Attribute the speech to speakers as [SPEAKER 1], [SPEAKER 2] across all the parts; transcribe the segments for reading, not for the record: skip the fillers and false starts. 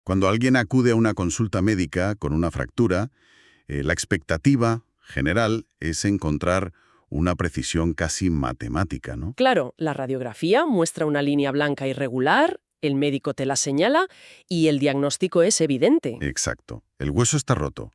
[SPEAKER 1] Cuando alguien acude a una consulta médica con una fractura, la expectativa general es encontrar una precisión casi matemática, ¿no?
[SPEAKER 2] Claro, la radiografía muestra una línea blanca irregular, el médico te la señala y el diagnóstico es evidente.
[SPEAKER 1] Exacto. El hueso está roto.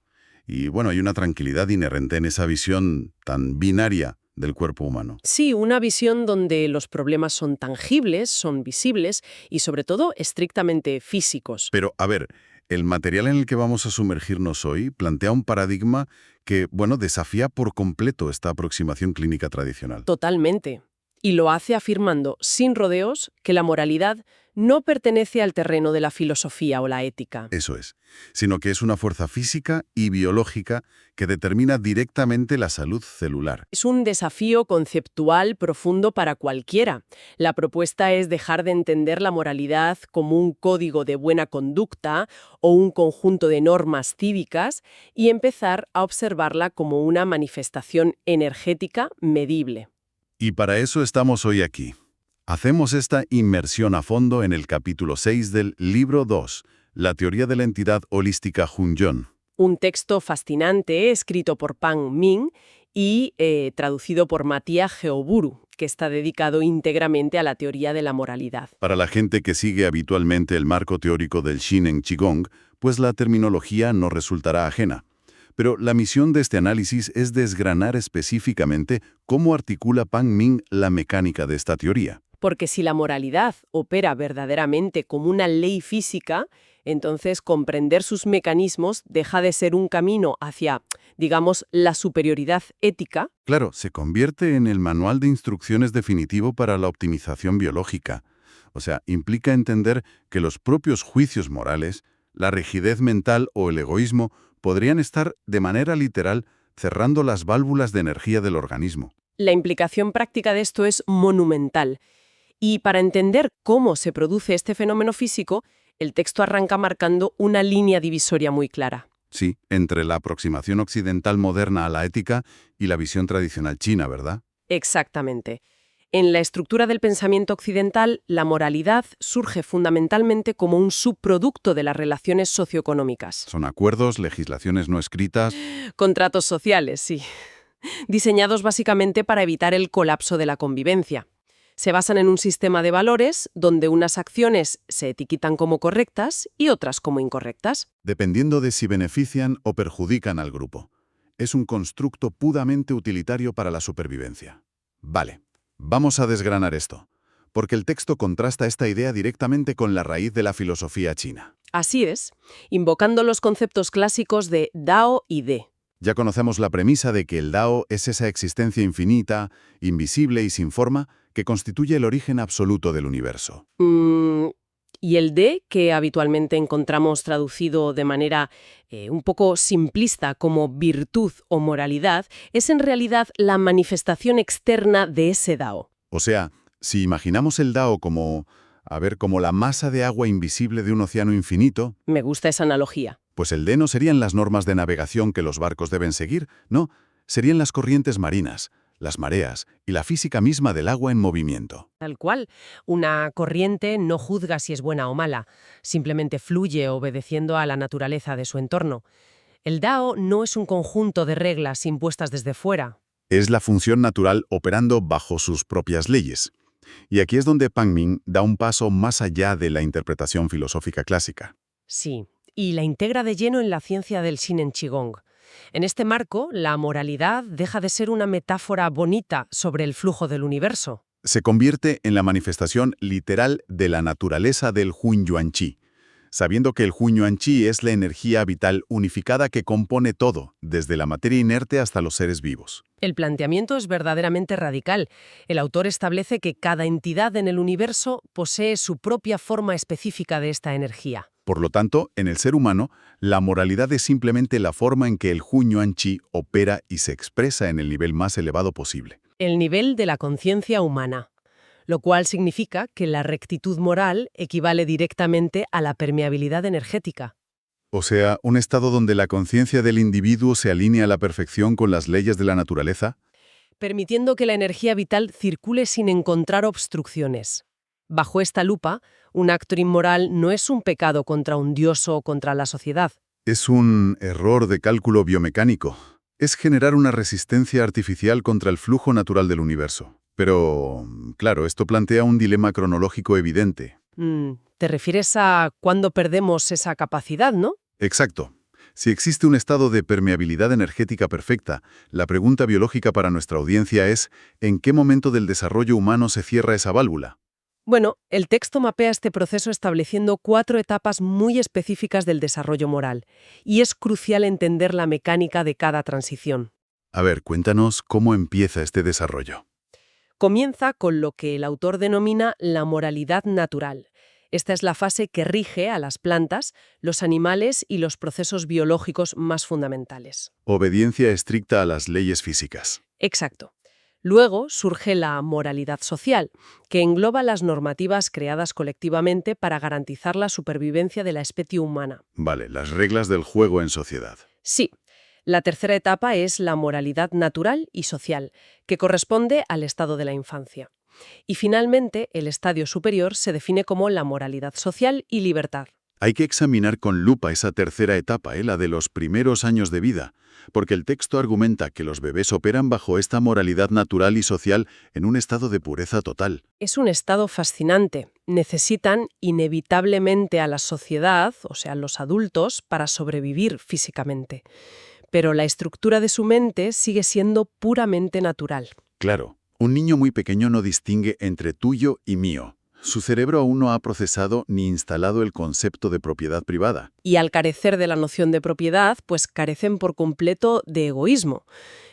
[SPEAKER 1] Y bueno, hay una tranquilidad inherente en esa visión tan binaria del cuerpo humano.
[SPEAKER 2] Sí, una visión donde los problemas son tangibles, son visibles y sobre todo estrictamente físicos.
[SPEAKER 1] Pero, a ver, el material en el que vamos a sumergirnos hoy plantea un paradigma que, bueno, desafía por completo esta aproximación clínica tradicional.
[SPEAKER 2] Totalmente. Y lo hace afirmando, sin rodeos, que la moralidad no pertenece al terreno de la filosofía o la ética.
[SPEAKER 1] Eso es, sino que es una fuerza física y biológica que determina directamente la salud celular.
[SPEAKER 2] Es un desafío conceptual profundo para cualquiera. La propuesta es dejar de entender la moralidad como un código de buena conducta o un conjunto de normas cívicas y empezar a observarla como una manifestación energética medible.
[SPEAKER 1] Y para eso estamos hoy aquí. Hacemos esta inmersión a fondo en el capítulo 6 del libro 2, La teoría de la entidad holística Hunyuan.
[SPEAKER 2] Un texto fascinante escrito por Pang Ming y traducido por Matías Geoburu, que está dedicado íntegramente a la teoría de la moralidad.
[SPEAKER 1] Para la gente que sigue habitualmente el marco teórico del Shineng Qigong, pues la terminología no resultará ajena. Pero la misión de este análisis es desgranar específicamente cómo articula Pang Ming la mecánica de esta teoría.
[SPEAKER 2] Porque si la moralidad opera verdaderamente como una ley física, entonces comprender sus mecanismos deja de ser un camino hacia, digamos, la superioridad ética.
[SPEAKER 1] Claro, se convierte en el manual de instrucciones definitivo para la optimización biológica. O sea, implica entender que los propios juicios morales, la rigidez mental o el egoísmo podrían estar, de manera literal, cerrando las válvulas de energía del organismo.
[SPEAKER 2] La implicación práctica de esto es monumental. Y para entender cómo se produce este fenómeno físico, el texto arranca marcando una línea divisoria muy clara.
[SPEAKER 1] Sí, entre la aproximación occidental moderna a la ética y la visión tradicional china, ¿verdad?
[SPEAKER 2] Exactamente. En la estructura del pensamiento occidental, la moralidad surge fundamentalmente como un subproducto de las relaciones socioeconómicas.
[SPEAKER 1] Son acuerdos, legislaciones no escritas.
[SPEAKER 2] Contratos sociales, sí. Diseñados básicamente para evitar el colapso de la convivencia. Se basan en un sistema de valores donde unas acciones se etiquetan como correctas y otras como incorrectas.
[SPEAKER 1] Dependiendo de si benefician o perjudican al grupo. Es un constructo puramente utilitario para la supervivencia. Vale, vamos a desgranar esto, porque el texto contrasta esta idea directamente con la raíz de la filosofía china.
[SPEAKER 2] Así es, invocando los conceptos clásicos de Dao y De.
[SPEAKER 1] Ya conocemos la premisa de que el Dao es esa existencia infinita, invisible y sin forma, que constituye el origen absoluto del universo.
[SPEAKER 2] Y el De, que habitualmente encontramos traducido de manera un poco simplista como virtud o moralidad, es en realidad la manifestación externa de ese Dao.
[SPEAKER 1] O sea, si imaginamos el Dao como, como la masa de agua invisible de un océano infinito,
[SPEAKER 2] Me gusta esa analogía.
[SPEAKER 1] pues el De no serían las normas de navegación que los barcos deben seguir, no, serían las corrientes marinas, las mareas y la física misma del agua en movimiento.
[SPEAKER 2] Tal cual, una corriente no juzga si es buena o mala, simplemente fluye obedeciendo a la naturaleza de su entorno. El Dao no es un conjunto de reglas impuestas desde fuera.
[SPEAKER 1] Es la función natural operando bajo sus propias leyes. Y aquí es donde Pang Ming da un paso más allá de la interpretación filosófica clásica.
[SPEAKER 2] Sí, y la integra de lleno en la ciencia del Shineng Qigong. En este marco, la moralidad deja de ser una metáfora bonita sobre el flujo del universo.
[SPEAKER 1] Se convierte en la manifestación literal de la naturaleza del Hunyuan Qi, sabiendo que el Hunyuan Qi es la energía vital unificada que compone todo, desde la materia inerte hasta los seres vivos.
[SPEAKER 2] El planteamiento es verdaderamente radical. El autor establece que cada entidad en el universo posee su propia forma específica de esta energía.
[SPEAKER 1] Por lo tanto, en el ser humano, la moralidad es simplemente la forma en que el Hunyuan Qi opera y se expresa en el nivel más elevado posible.
[SPEAKER 2] El nivel de la conciencia humana, lo cual significa que la rectitud moral equivale directamente a la permeabilidad energética.
[SPEAKER 1] O sea, un estado donde la conciencia del individuo se alinea a la perfección con las leyes de la naturaleza.
[SPEAKER 2] Permitiendo que la energía vital circule sin encontrar obstrucciones. Bajo esta lupa, un acto inmoral no es un pecado contra un dios o contra la sociedad.
[SPEAKER 1] Es un error de cálculo biomecánico. Es generar una resistencia artificial contra el flujo natural del universo. Pero, claro, esto plantea un dilema cronológico evidente.
[SPEAKER 2] ¿Te refieres a cuándo perdemos esa capacidad, no?
[SPEAKER 1] Exacto. Si existe un estado de permeabilidad energética perfecta, la pregunta biológica para nuestra audiencia es ¿en qué momento del desarrollo humano se cierra esa válvula?
[SPEAKER 2] Bueno, el texto mapea este proceso estableciendo 4 etapas muy específicas del desarrollo moral, y es crucial entender la mecánica de cada transición.
[SPEAKER 1] A ver, cuéntanos cómo empieza este desarrollo.
[SPEAKER 2] Comienza con lo que el autor denomina la moralidad natural. Esta es la fase que rige a las plantas, los animales y los procesos biológicos más fundamentales.
[SPEAKER 1] Obediencia estricta a las leyes físicas.
[SPEAKER 2] Exacto. Luego surge la moralidad social, que engloba las normativas creadas colectivamente para garantizar la supervivencia de la especie humana.
[SPEAKER 1] Vale, las reglas del juego en sociedad.
[SPEAKER 2] Sí, la tercera etapa es la moralidad natural y social, que corresponde al estado de la infancia. Y finalmente, el estadio superior se define como la moralidad social y libertad.
[SPEAKER 1] Hay que examinar con lupa esa tercera etapa, la de los primeros años de vida, porque el texto argumenta que los bebés operan bajo esta moralidad natural y social en un estado de pureza total.
[SPEAKER 2] Es un estado fascinante. Necesitan inevitablemente a la sociedad, o sea, los adultos, para sobrevivir físicamente. Pero la estructura de su mente sigue siendo puramente natural.
[SPEAKER 1] Claro, un niño muy pequeño no distingue entre tuyo y mío. Su cerebro aún no ha procesado ni instalado el concepto de propiedad privada.
[SPEAKER 2] Y al carecer de la noción de propiedad, pues carecen por completo de egoísmo.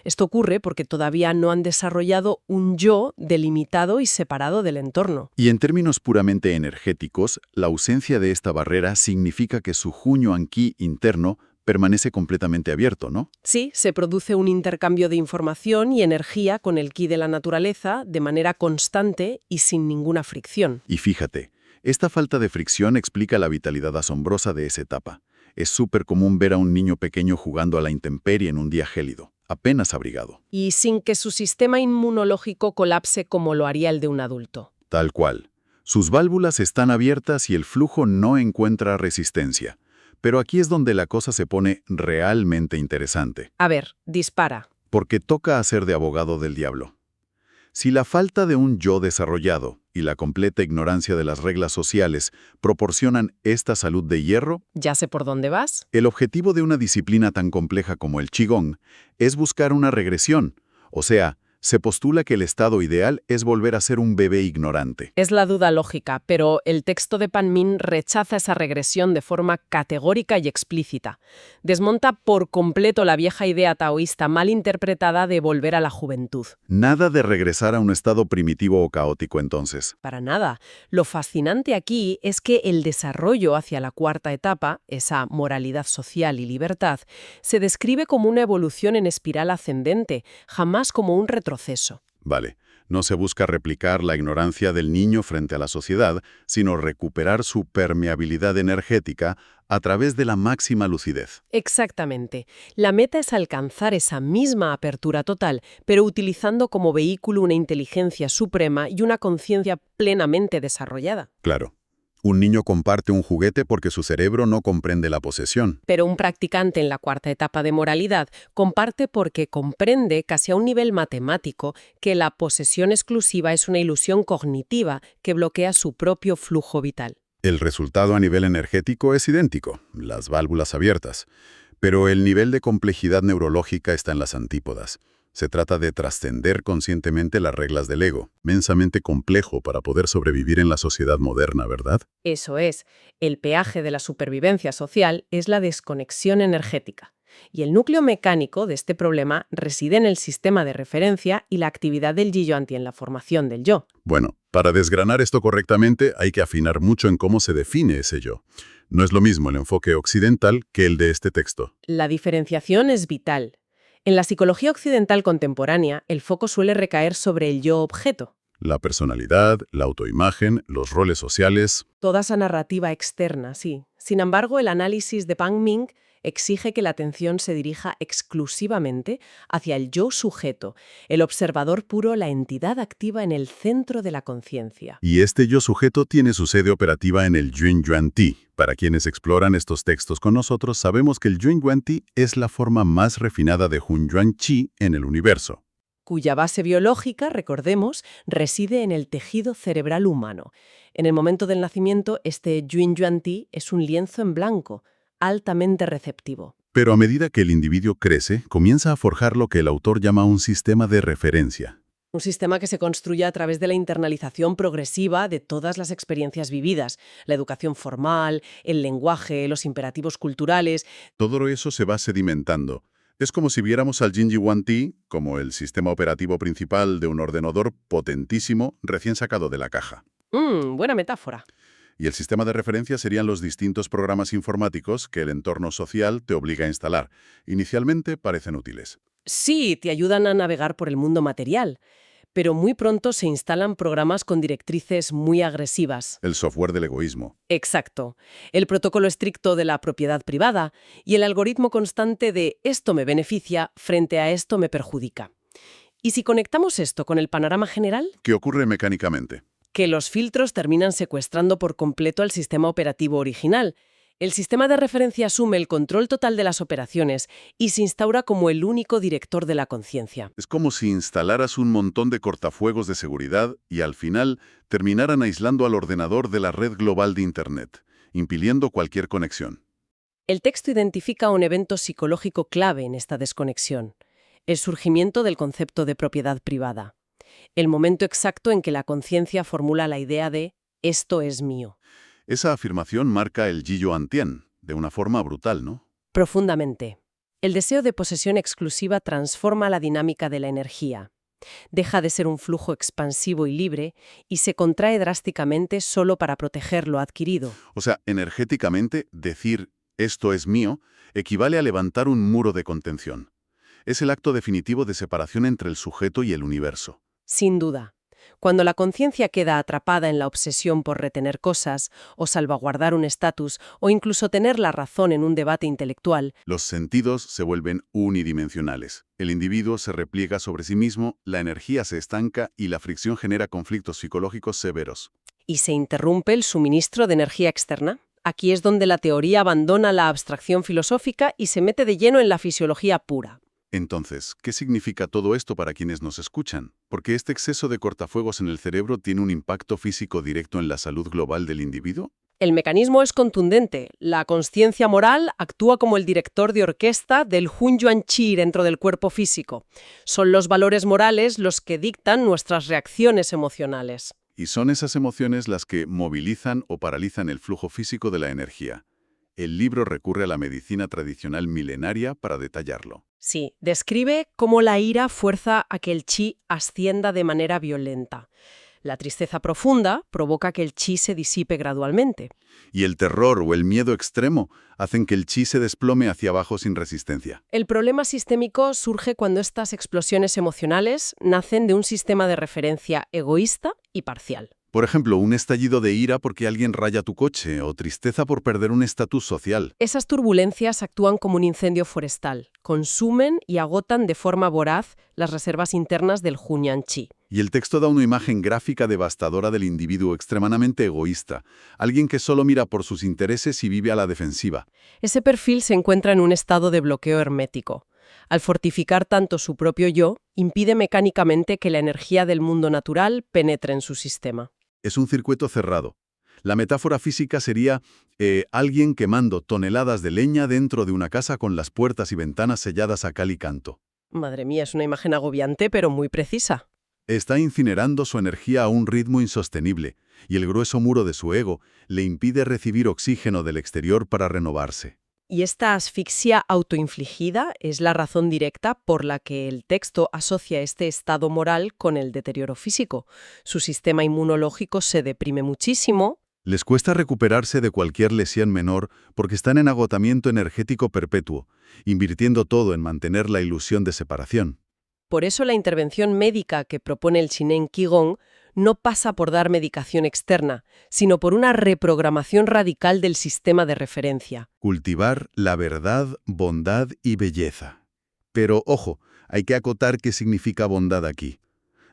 [SPEAKER 2] Esto ocurre porque todavía no han desarrollado un yo delimitado y separado del entorno.
[SPEAKER 1] Y en términos puramente energéticos, la ausencia de esta barrera significa que su junyo anqi interno permanece completamente abierto, ¿no?
[SPEAKER 2] Sí, se produce un intercambio de información y energía con el ki de la naturaleza de manera constante y sin ninguna fricción.
[SPEAKER 1] Y fíjate, esta falta de fricción explica la vitalidad asombrosa de esa etapa. Es súper común ver a un niño pequeño jugando a la intemperie en un día gélido, apenas abrigado.
[SPEAKER 2] Y sin que su sistema inmunológico colapse como lo haría el de un adulto.
[SPEAKER 1] Tal cual. Sus válvulas están abiertas y el flujo no encuentra resistencia. Pero aquí es donde la cosa se pone realmente interesante.
[SPEAKER 2] A ver, dispara.
[SPEAKER 1] Porque toca hacer de abogado del diablo. Si la falta de un yo desarrollado y la completa ignorancia de las reglas sociales proporcionan esta salud de hierro,
[SPEAKER 2] ¿Ya sé por dónde vas?
[SPEAKER 1] el objetivo de una disciplina tan compleja como el Qigong es buscar una regresión, o sea, se postula que el estado ideal es volver a ser un bebé ignorante.
[SPEAKER 2] Es la duda lógica, pero el texto de Pan Min rechaza esa regresión de forma categórica y explícita. Desmonta por completo la vieja idea taoísta mal interpretada de volver a la juventud.
[SPEAKER 1] Nada de regresar a un estado primitivo o caótico entonces.
[SPEAKER 2] Para nada. Lo fascinante aquí es que el desarrollo hacia la cuarta etapa, esa moralidad social y libertad, se describe como una evolución en espiral ascendente, jamás como un retroceso.
[SPEAKER 1] Vale, no se busca replicar la ignorancia del niño frente a la sociedad, sino recuperar su permeabilidad energética a través de la máxima lucidez.
[SPEAKER 2] Exactamente. La meta es alcanzar esa misma apertura total, pero utilizando como vehículo una inteligencia suprema y una conciencia plenamente desarrollada.
[SPEAKER 1] Claro. Un niño comparte un juguete porque su cerebro no comprende la posesión.
[SPEAKER 2] Pero un practicante en la cuarta etapa de moralidad comparte porque comprende, casi a un nivel matemático, que la posesión exclusiva es una ilusión cognitiva que bloquea su propio flujo vital.
[SPEAKER 1] El resultado a nivel energético es idéntico, las válvulas abiertas, pero el nivel de complejidad neurológica está en las antípodas. Se trata de trascender conscientemente las reglas del ego, inmensamente complejo para poder sobrevivir en la sociedad moderna, ¿verdad?
[SPEAKER 2] Eso es, el peaje de la supervivencia social es la desconexión energética. Y el núcleo mecánico de este problema reside en el sistema de referencia y la actividad del Yi-Yuan-Ti en la formación del yo.
[SPEAKER 1] Bueno, para desgranar esto correctamente hay que afinar mucho en cómo se define ese yo. No es lo mismo el enfoque occidental que el de este texto.
[SPEAKER 2] La diferenciación es vital. En la psicología occidental contemporánea, el foco suele recaer sobre el yo-objeto.
[SPEAKER 1] La personalidad, la autoimagen, los roles sociales.
[SPEAKER 2] Toda esa narrativa externa, sí. Sin embargo, el análisis de Pan Ming exige que la atención se dirija exclusivamente hacia el yo sujeto, el observador puro, la entidad activa en el centro de la conciencia.
[SPEAKER 1] Y este yo sujeto tiene su sede operativa en el Yun Yuan Ti. Para quienes exploran estos textos con nosotros, sabemos que el Yun Yuan Ti es la forma más refinada de Hun Yuan Chi en el universo.
[SPEAKER 2] Cuya base biológica, recordemos, reside en el tejido cerebral humano. En el momento del nacimiento, este Yun Yuan Ti es un lienzo en blanco, altamente receptivo.
[SPEAKER 1] Pero a medida que el individuo crece, comienza a forjar lo que el autor llama un sistema de referencia.
[SPEAKER 2] Un sistema que se construye a través de la internalización progresiva de todas las experiencias vividas, la educación formal, el lenguaje, los imperativos culturales.
[SPEAKER 1] Todo eso se va sedimentando. Es como si viéramos al Jinji Yuan Ti como el sistema operativo principal de un ordenador potentísimo recién sacado de la caja.
[SPEAKER 2] Buena metáfora.
[SPEAKER 1] Y el sistema de referencia serían los distintos programas informáticos que el entorno social te obliga a instalar. Inicialmente parecen útiles.
[SPEAKER 2] Sí, te ayudan a navegar por el mundo material, pero muy pronto se instalan programas con directrices muy agresivas.
[SPEAKER 1] El software del egoísmo.
[SPEAKER 2] Exacto. El protocolo estricto de la propiedad privada y el algoritmo constante de esto me beneficia frente a esto me perjudica. Y si conectamos esto con el panorama general,
[SPEAKER 1] ¿Qué ocurre mecánicamente?
[SPEAKER 2] que los filtros terminan secuestrando por completo al sistema operativo original. El sistema de referencia asume el control total de las operaciones y se instaura como el único director de la conciencia.
[SPEAKER 1] Es como si instalaras un montón de cortafuegos de seguridad y al final terminaran aislando al ordenador de la red global de Internet, impidiendo cualquier conexión.
[SPEAKER 2] El texto identifica un evento psicológico clave en esta desconexión: el surgimiento del concepto de propiedad privada. El momento exacto en que la conciencia formula la idea de «esto es mío».
[SPEAKER 1] Esa afirmación marca el Jiyuan Tian, de una forma brutal, ¿no?
[SPEAKER 2] Profundamente. El deseo de posesión exclusiva transforma la dinámica de la energía. Deja de ser un flujo expansivo y libre y se contrae drásticamente solo para proteger lo adquirido.
[SPEAKER 1] O sea, energéticamente, decir «esto es mío» equivale a levantar un muro de contención. Es el acto definitivo de separación entre el sujeto y el universo.
[SPEAKER 2] Sin duda. Cuando la conciencia queda atrapada en la obsesión por retener cosas, o salvaguardar un estatus, o incluso tener la razón en un debate intelectual,
[SPEAKER 1] Los sentidos se vuelven unidimensionales. El individuo se repliega sobre sí mismo, la energía se estanca y la fricción genera conflictos psicológicos severos.
[SPEAKER 2] y se interrumpe el suministro de energía externa, aquí es donde la teoría abandona la abstracción filosófica y se mete de lleno en la fisiología pura.
[SPEAKER 1] Entonces, ¿qué significa todo esto para quienes nos escuchan? Porque este exceso de cortafuegos en el cerebro tiene un impacto físico directo en la salud global del individuo.
[SPEAKER 2] El mecanismo es contundente. La consciencia moral actúa como el director de orquesta del Hun Yuan Chi dentro del cuerpo físico. Son los valores morales los que dictan nuestras reacciones emocionales.
[SPEAKER 1] Y son esas emociones las que movilizan o paralizan el flujo físico de la energía. El libro recurre a la medicina tradicional milenaria para detallarlo.
[SPEAKER 2] Sí, describe cómo la ira fuerza a que el chi ascienda de manera violenta. La tristeza profunda provoca que el chi se disipe gradualmente.
[SPEAKER 1] Y el terror o el miedo extremo hacen que el chi se desplome hacia abajo sin resistencia.
[SPEAKER 2] El problema sistémico surge cuando estas explosiones emocionales nacen de un sistema de referencia egoísta y parcial.
[SPEAKER 1] Por ejemplo, un estallido de ira porque alguien raya tu coche o tristeza por perder un estatus social.
[SPEAKER 2] Esas turbulencias actúan como un incendio forestal, consumen y agotan de forma voraz las reservas internas del Hunyuan Chi.
[SPEAKER 1] Y el texto da una imagen gráfica devastadora del individuo extremadamente egoísta, alguien que solo mira por sus intereses y vive a la defensiva.
[SPEAKER 2] Ese perfil se encuentra en un estado de bloqueo hermético. Al fortificar tanto su propio yo, impide mecánicamente que la energía del mundo natural penetre en su sistema.
[SPEAKER 1] Es un circuito cerrado. La metáfora física sería alguien quemando toneladas de leña dentro de una casa con las puertas y ventanas selladas a cal y canto.
[SPEAKER 2] Madre mía, es una imagen agobiante, pero muy precisa.
[SPEAKER 1] Está incinerando su energía a un ritmo insostenible, y el grueso muro de su ego le impide recibir oxígeno del exterior para renovarse.
[SPEAKER 2] Y esta asfixia autoinfligida es la razón directa por la que el texto asocia este estado moral con el deterioro físico. Su sistema inmunológico se deprime muchísimo.
[SPEAKER 1] Les cuesta recuperarse de cualquier lesión menor porque están en agotamiento energético perpetuo, invirtiendo todo en mantener la ilusión de separación.
[SPEAKER 2] Por eso la intervención médica que propone el Shinen Qigong no pasa por dar medicación externa, sino por una reprogramación radical del sistema de referencia.
[SPEAKER 1] Cultivar la verdad, bondad y belleza. Pero, ojo, hay que acotar qué significa bondad aquí.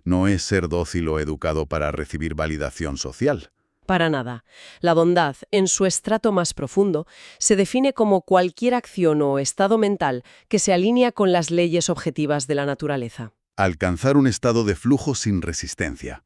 [SPEAKER 1] No es ser dócil o educado para recibir validación social.
[SPEAKER 2] Para nada. La bondad, en su estrato más profundo, se define como cualquier acción o estado mental que se alinea con las leyes objetivas de la naturaleza.
[SPEAKER 1] Alcanzar un estado de flujo sin resistencia.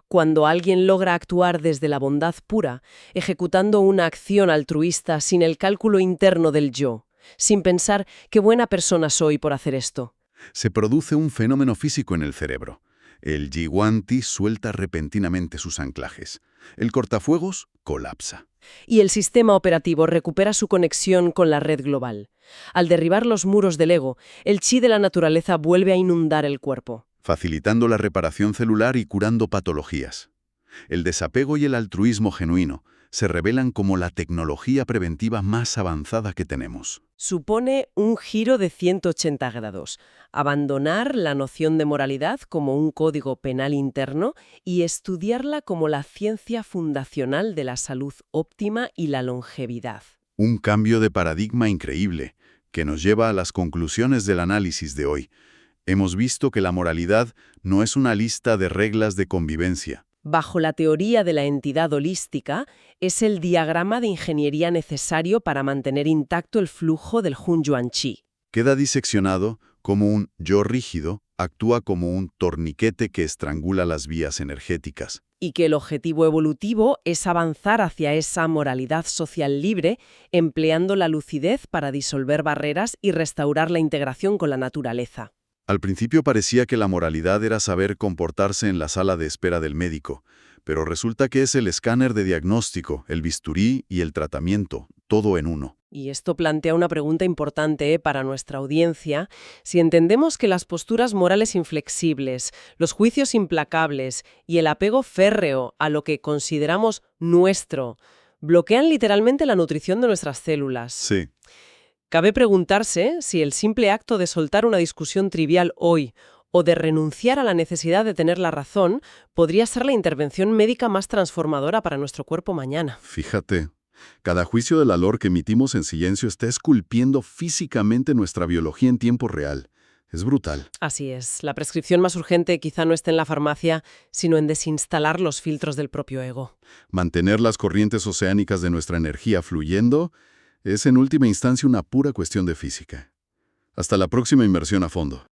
[SPEAKER 2] Cuando alguien logra actuar desde la bondad pura, ejecutando una acción altruista sin el cálculo interno del yo, sin pensar qué buena persona soy por hacer esto.
[SPEAKER 1] Se produce un fenómeno físico en el cerebro. El Jiwanti suelta repentinamente sus anclajes. El cortafuegos colapsa.
[SPEAKER 2] Y el sistema operativo recupera su conexión con la red global. Al derribar los muros del ego, el chi de la naturaleza vuelve a inundar el cuerpo.
[SPEAKER 1] Facilitando la reparación celular y curando patologías. El desapego y el altruismo genuino se revelan como la tecnología preventiva más avanzada que tenemos.
[SPEAKER 2] Supone un giro de 180 grados, abandonar la noción de moralidad como un código penal interno y estudiarla como la ciencia fundacional de la salud óptima y la longevidad.
[SPEAKER 1] Un cambio de paradigma increíble que nos lleva a las conclusiones del análisis de hoy. Hemos visto que la moralidad no es una lista de reglas de convivencia.
[SPEAKER 2] Bajo la teoría de la entidad holística, es el diagrama de ingeniería necesario para mantener intacto el flujo del Hunyuan Chi.
[SPEAKER 1] Queda diseccionado como un yo rígido, actúa como un torniquete que estrangula las vías energéticas.
[SPEAKER 2] Y que el objetivo evolutivo es avanzar hacia esa moralidad social libre, empleando la lucidez para disolver barreras y restaurar la integración con la naturaleza.
[SPEAKER 1] Al principio parecía que la moralidad era saber comportarse en la sala de espera del médico, pero resulta que es el escáner de diagnóstico, el bisturí y el tratamiento, todo en uno.
[SPEAKER 2] Y esto plantea una pregunta importante para nuestra audiencia. Si entendemos que las posturas morales inflexibles, los juicios implacables y el apego férreo a lo que consideramos nuestro, bloquean literalmente la nutrición de nuestras células.
[SPEAKER 1] Sí.
[SPEAKER 2] Cabe preguntarse si el simple acto de soltar una discusión trivial hoy o de renunciar a la necesidad de tener la razón podría ser la intervención médica más transformadora para nuestro cuerpo mañana.
[SPEAKER 1] Fíjate, cada juicio de valor que emitimos en silencio está esculpiendo físicamente nuestra biología en tiempo real. Es brutal.
[SPEAKER 2] Así es, la prescripción más urgente quizá no esté en la farmacia, sino en desinstalar los filtros del propio ego.
[SPEAKER 1] Mantener las corrientes oceánicas de nuestra energía fluyendo es en última instancia una pura cuestión de física. Hasta la próxima inmersión a fondo.